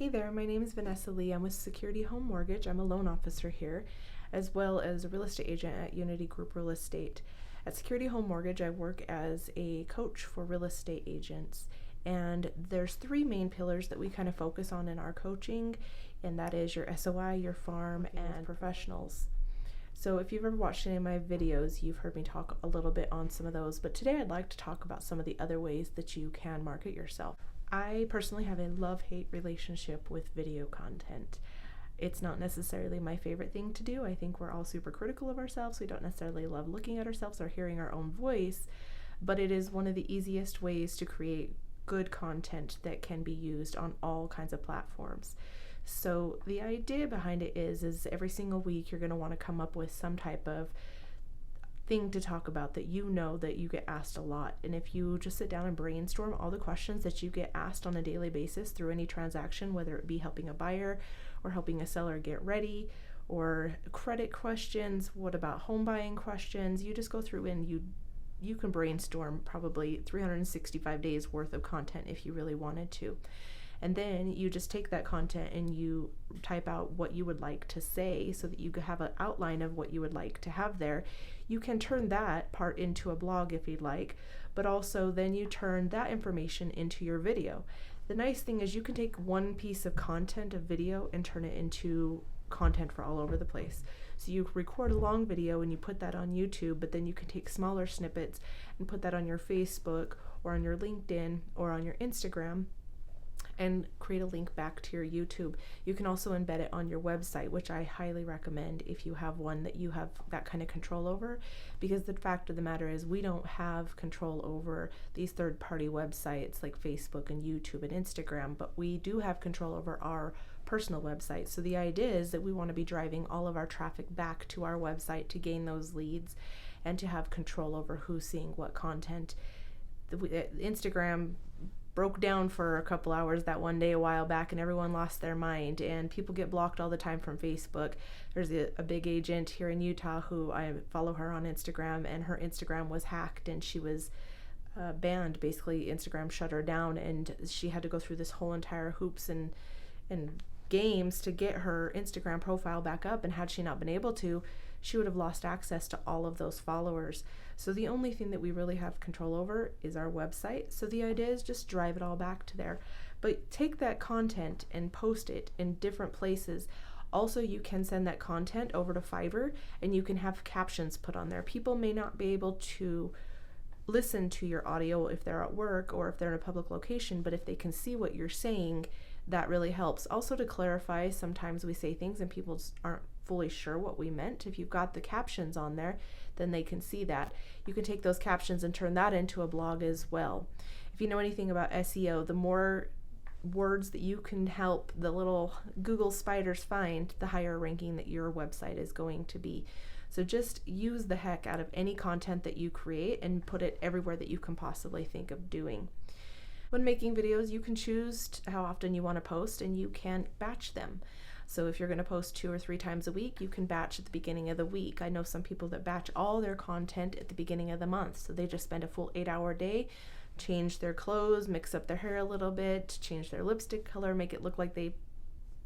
Hey there, my name is Vanessa Lee. I'm with Security Home Mortgage. I'm a loan officer here, as well as a real estate agent at Unity Group Real Estate. At Security Home Mortgage, I work as a coach for real estate agents. And there's three main pillars that we kind of focus on in our coaching, and that is your SOI, your farm, and professionals. So if you've ever watched any of my videos, you've heard me talk a little bit on some of those, but today I'd like to talk about some of the other ways that you can market yourself. I personally have a love-hate relationship with video content. It's not necessarily my favorite thing to do. I think we're all super critical of ourselves. We don't necessarily love looking at ourselves or hearing our own voice, but it is one of the easiest ways to create good content that can be used on all kinds of platforms. So the idea behind it is every single week you're going to want to come up with some type of thing to talk about that you know that you get asked a lot. And if you just sit down and brainstorm all the questions that you get asked on a daily basis through any transaction, whether it be helping a buyer or helping a seller get ready, or credit questions, what about home buying questions, you just go through and you can brainstorm probably 365 days worth of content if you really wanted to. And then you just take that content and you type out what you would like to say so that you could have an outline of what you would like to have there. You can turn that part into a blog if you'd like, but also then you turn that information into your video. The nice thing is you can take one piece of content, of video, and turn it into content for all over the place. So you record a long video and you put that on YouTube, but then you can take smaller snippets and put that on your Facebook or on your LinkedIn or on your Instagram and create a link back to your YouTube. You can also embed it on your website, which I highly recommend if you have one that you have that kind of control over, because the fact of the matter is we don't have control over these third-party websites like Facebook and YouTube and Instagram, but we do have control over our personal website. So the idea is that we want to be driving all of our traffic back to our website to gain those leads and to have control over who's seeing what content. Instagram broke down for a couple hours that one day a while back, and everyone lost their mind, and people get blocked all the time from Facebook. There's a big agent here in Utah who I follow her on Instagram, and her Instagram was hacked and she was banned. Basically, Instagram shut her down, and she had to go through this whole entire hoops and games to get her Instagram profile back up, and had she not been able to, she would have lost access to all of those followers. So the only thing that we really have control over is our website. So the idea is just drive it all back to there. But take that content and post it in different places. Also, you can send that content over to Fiverr and you can have captions put on there. People may not be able to listen to your audio if they're at work or if they're in a public location, but if they can see what you're saying, that really helps. Also, to clarify, sometimes we say things and people just aren't fully sure what we meant. If you've got the captions on there, then they can see that. You can take those captions and turn that into a blog as well. If you know anything about SEO, the more words that you can help the little Google spiders find, the higher ranking that your website is going to be. So just use the heck out of any content that you create and put it everywhere that you can possibly think of doing. When making videos, you can choose how often you want to post, and you can batch them. So if you're going to post 2 or 3 times a week, you can batch at the beginning of the week. I know some people that batch all their content at the beginning of the month. So they just spend a full 8-hour day, change their clothes, mix up their hair a little bit, change their lipstick color, make it look like they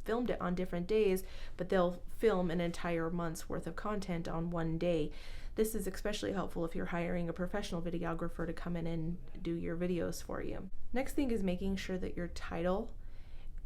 filmed it on different days, but they'll film an entire month's worth of content on one day. This is especially helpful if you're hiring a professional videographer to come in and do your videos for you. Next thing is making sure that your title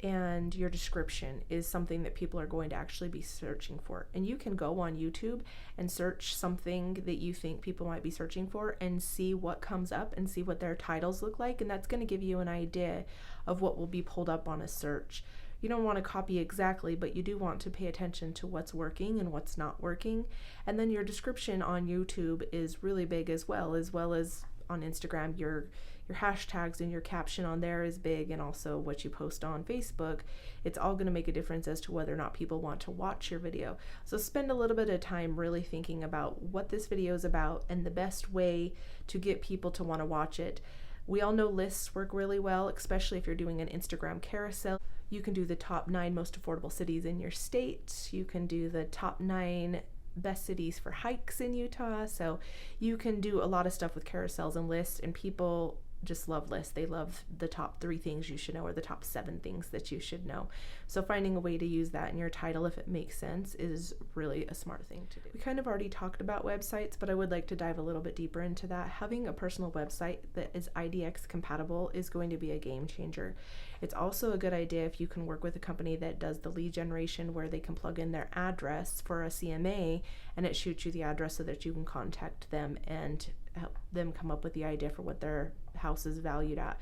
and your description is something that people are going to actually be searching for. And you can go on YouTube and search something that you think people might be searching for and see what comes up and see what their titles look like, and that's going to give you an idea of what will be pulled up on a search. You don't want to copy exactly, but you do want to pay attention to what's working and what's not working. And then your description on YouTube is really big as well as on Instagram. Your hashtags and your caption on there is big, and also what you post on Facebook. It's all going to make a difference as to whether or not people want to watch your video. So spend a little bit of time really thinking about what this video is about and the best way to get people to want to watch it. We all know lists work really well, especially if you're doing an Instagram carousel. You can do the top 9 most affordable cities in your state. You can do the top 9 best cities for hikes in Utah. So you can do a lot of stuff with carousels and lists, and people just love lists. They love the top 3 things you should know or the top 7 things that you should know. So finding a way to use that in your title, if it makes sense, is really a smart thing to do. We kind of already talked about websites, but I would like to dive a little bit deeper into that. Having a personal website that is IDX compatible is going to be a game changer. It's also a good idea if you can work with a company that does the lead generation where they can plug in their address for a CMA and it shoots you the address so that you can contact them and help them come up with the idea for what their house is valued at.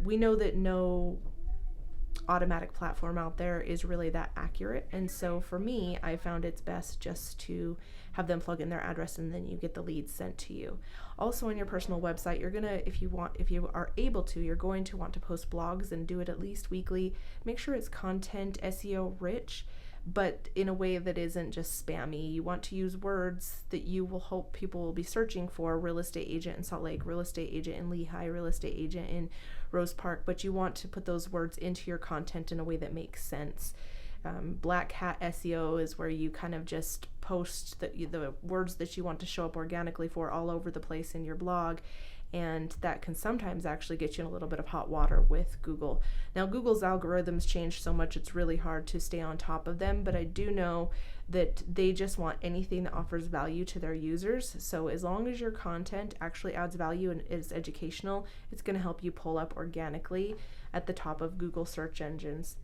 We know that no automatic platform out there is really that accurate, and so for me, I found it's best just to have them plug in their address and then you get the leads sent to you. Also on your personal website, you're gonna, if you are able to, you're going to want to post blogs and do it at least weekly. Make sure it's content SEO rich, but in a way that isn't just spammy. You want to use words that you will hope people will be searching for: real estate agent in Salt Lake, real estate agent in Lehigh, real estate agent in Rose Park, but you want to put those words into your content in a way that makes sense. Black hat SEO is where you kind of just post the words that you want to show up organically for all over the place in your blog, and that can sometimes actually get you in a little bit of hot water with Google. Now, Google's algorithms change so much, it's really hard to stay on top of them, but I do know that they just want anything that offers value to their users. So as long as your content actually adds value and is educational, it's going to help you pull up organically at the top of Google search engines.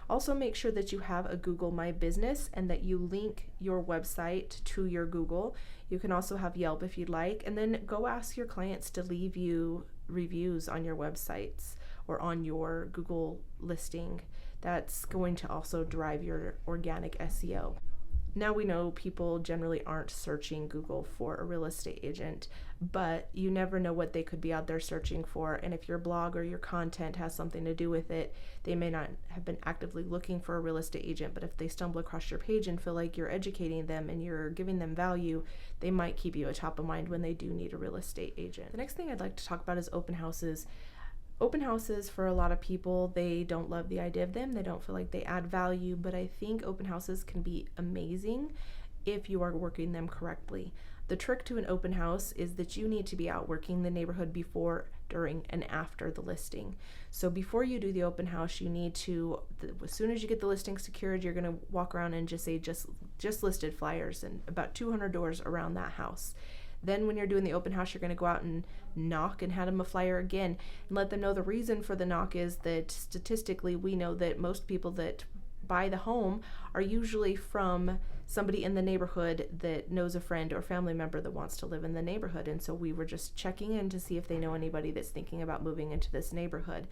Also, make sure that you have a Google My Business and that you link your website to your Google. You can also have Yelp if you'd like, and then go ask your clients to leave you reviews on your websites or on your Google listing. That's going to also drive your organic SEO. Now we know people generally aren't searching Google for a real estate agent, but you never know what they could be out there searching for. And if your blog or your content has something to do with it, they may not have been actively looking for a real estate agent, but if they stumble across your page and feel like you're educating them and you're giving them value, they might keep you at top of mind when they do need a real estate agent. The next thing I'd like to talk about is open houses. Open houses, for a lot of people, they don't love the idea of them. They don't feel like they add value, but I think open houses can be amazing if you are working them correctly. The trick to an open house is that you need to be out working the neighborhood before, during, and after the listing. So before you do the open house, you need to, as soon as you get the listing secured, you're going to walk around and just say just listed flyers and about 200 doors around that house. Then when you're doing the open house, you're going to go out and knock and hand them a flyer again and let them know the reason for the knock is that statistically we know that most people that buy the home are usually from somebody in the neighborhood that knows a friend or family member that wants to live in the neighborhood. And so we were just checking in to see if they know anybody that's thinking about moving into this neighborhood.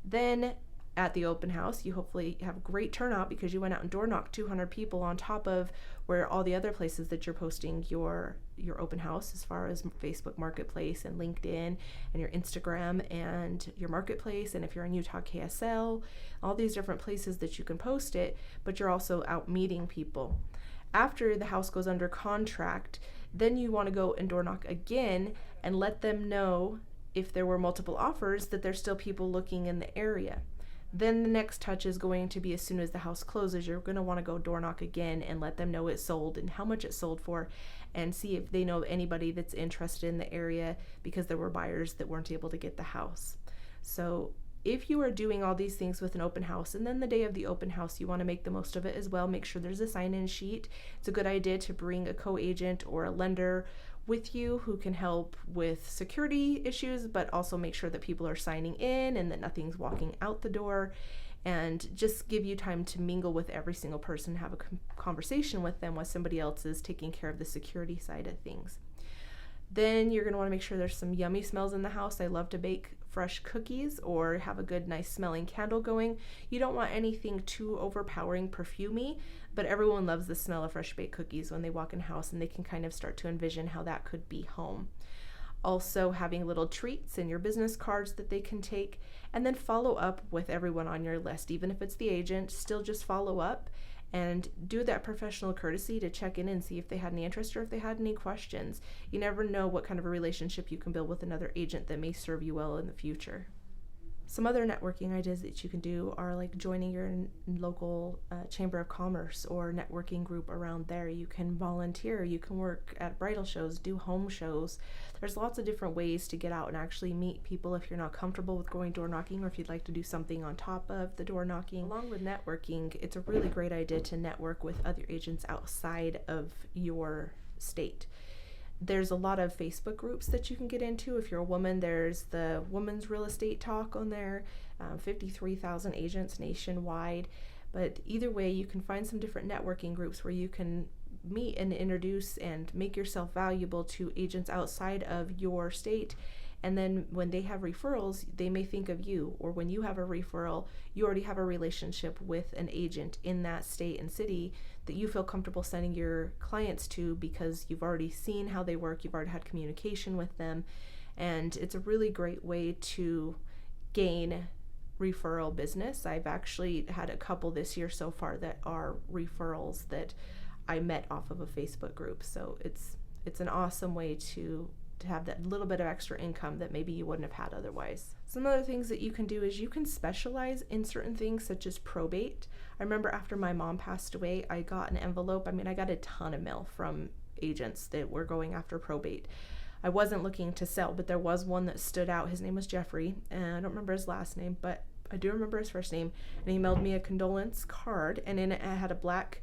Then at the open house, you hopefully have a great turnout because you went out and door knocked 200 people on top of where all the other places that you're posting your open house, as far as Facebook Marketplace and LinkedIn and your Instagram and your Marketplace, and if you're in Utah KSL, all these different places that you can post it, but you're also out meeting people. After the house goes under contract, then you want to go and door knock again and let them know, if there were multiple offers, that there's still people looking in the area. Then the next touch is going to be, as soon as the house closes, you're going to want to go door knock again and let them know it sold and how much it sold for, and see if they know anybody that's interested in the area, because there were buyers that weren't able to get the house. So if you are doing all these things with an open house, and then the day of the open house, you want to make the most of it as well. Make sure there's a sign-in sheet. It's a good idea to bring a co-agent or a lender with you who can help with security issues, but also make sure that people are signing in and that nothing's walking out the door, and just give you time to mingle with every single person, have a conversation with them while somebody else is taking care of the security side of things. Then you're going to want to make sure there's some yummy smells in the house. I love to bake fresh cookies or have a good nice smelling candle going. You don't want anything too overpowering perfumey, but everyone loves the smell of fresh baked cookies when they walk in the house, and they can kind of start to envision how that could be home. Also, having little treats in your business cards that they can take, and then follow up with everyone on your list. Even if it's the agent, still just follow up and do that professional courtesy to check in and see if they had any interest or if they had any questions. You never know what kind of a relationship you can build with another agent that may serve you well in the future. Some other networking ideas that you can do are like joining your local chamber of commerce or networking group around there. You can volunteer, you can work at bridal shows, do home shows. There's lots of different ways to get out and actually meet people if you're not comfortable with going door knocking, or if you'd like to do something on top of the door knocking. Along with networking, it's a really great idea to network with other agents outside of your state. There's a lot of Facebook groups that you can get into. If you're a woman, there's the Women's Real Estate Talk on there, 53,000 agents nationwide. But either way, you can find some different networking groups where you can meet and introduce and make yourself valuable to agents outside of your state. And then when they have referrals, they may think of you, or when you have a referral, you already have a relationship with an agent in that state and city that you feel comfortable sending your clients to because you've already seen how they work, you've already had communication with them, and it's a really great way to gain referral business. I've actually had a couple this year so far that are referrals that I met off of a Facebook group, so it's an awesome way to have that little bit of extra income that maybe you wouldn't have had otherwise. Some other things that you can do is you can specialize in certain things such as probate. I remember after my mom passed away, I got an envelope. I got a ton of mail from agents that were going after probate. I wasn't looking to sell, but there was one that stood out. His name was Jeffrey, and I don't remember his last name, but I do remember his first name, and he mailed me a condolence card, and in it I had a black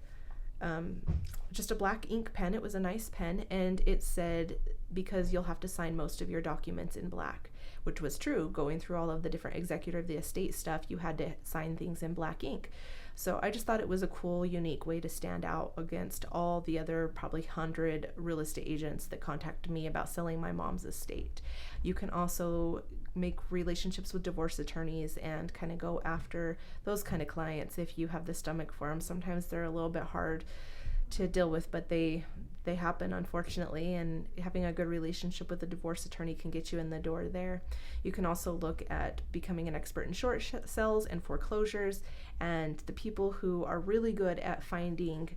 just a black ink pen. It was a nice pen, and it said, because you'll have to sign most of your documents in black, which was true. Going through all of the different executor of the estate stuff, you had to sign things in black ink. So I just thought it was a cool, unique way to stand out against all the other probably 100 real estate agents that contacted me about selling my mom's estate. You can also make relationships with divorce attorneys and kind of go after those kind of clients if you have the stomach for them. Sometimes they're a little bit hard to deal with, but they happen, unfortunately, and having a good relationship with a divorce attorney can get you in the door there. You can also look at becoming an expert in short sales and foreclosures, and the people who are really good at finding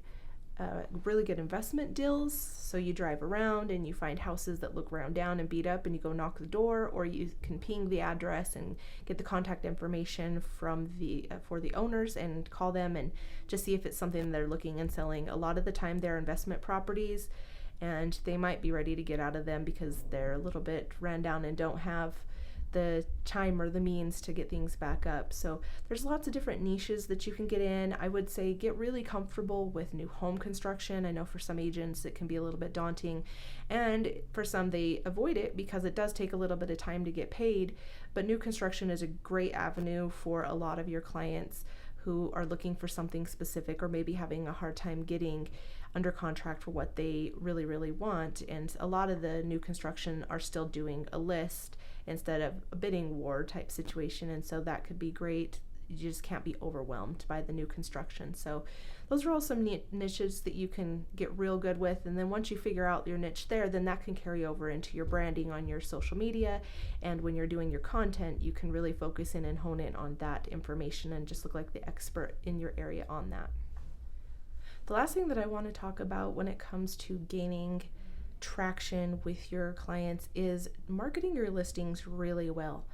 really good investment deals. So you drive around and you find houses that look run down and beat up, and you go knock the door, or you can ping the address and get the contact information from for the owners and call them and just see if it's something they're looking and selling. A lot of the time they're investment properties, and they might be ready to get out of them because they're a little bit ran down and don't have the time or the means to get things back up. So there's lots of different niches that you can get in. I would say get really comfortable with new home construction. I know for some agents it can be a little bit daunting, and for some they avoid it because it does take a little bit of time to get paid, but new construction is a great avenue for a lot of your clients who are looking for something specific, or maybe having a hard time getting under contract for what they really, really want. And a lot of the new construction are still doing a list instead of a bidding war type situation, and so that could be great. You just can't be overwhelmed by the new construction. So those are all some niches that you can get real good with, and then once you figure out your niche there, then that can carry over into your branding on your social media, and when you're doing your content, you can really focus in and hone in on that information and just look like the expert in your area on that. The last thing that I want to talk about when it comes to gaining traction with your clients is marketing your listings really well.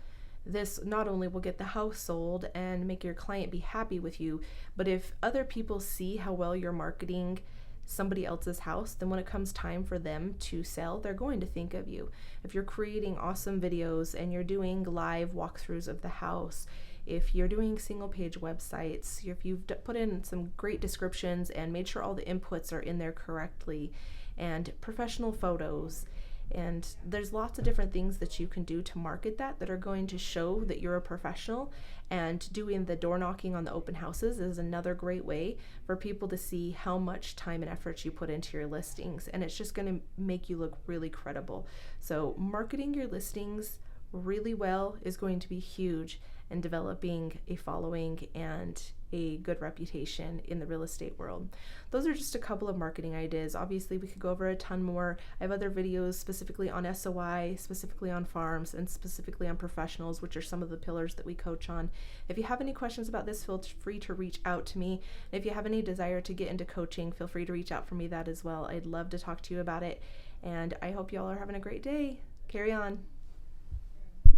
This not only will get the house sold and make your client be happy with you, but if other people see how well you're marketing somebody else's house, then when it comes time for them to sell, they're going to think of you. If you're creating awesome videos and you're doing live walkthroughs of the house, if you're doing single page websites, if you've put in some great descriptions and made sure all the inputs are in there correctly, and professional photos, and there's lots of different things that you can do to market that are going to show that you're a professional. And doing the door knocking on the open houses is another great way for people to see how much time and effort you put into your listings, and it's just going to make you look really credible. So marketing your listings really well is going to be huge in developing a following and a good reputation in the real estate world. Those are just a couple of marketing ideas. Obviously, we could go over a ton more. I have other videos specifically on SOI, specifically on farms, and specifically on professionals, which are some of the pillars that we coach on. If you have any questions about this, feel free to reach out to me. If you have any desire to get into coaching, feel free to reach out for me that as well. I'd love to talk to you about it. And I hope you all are having a great day. Carry on.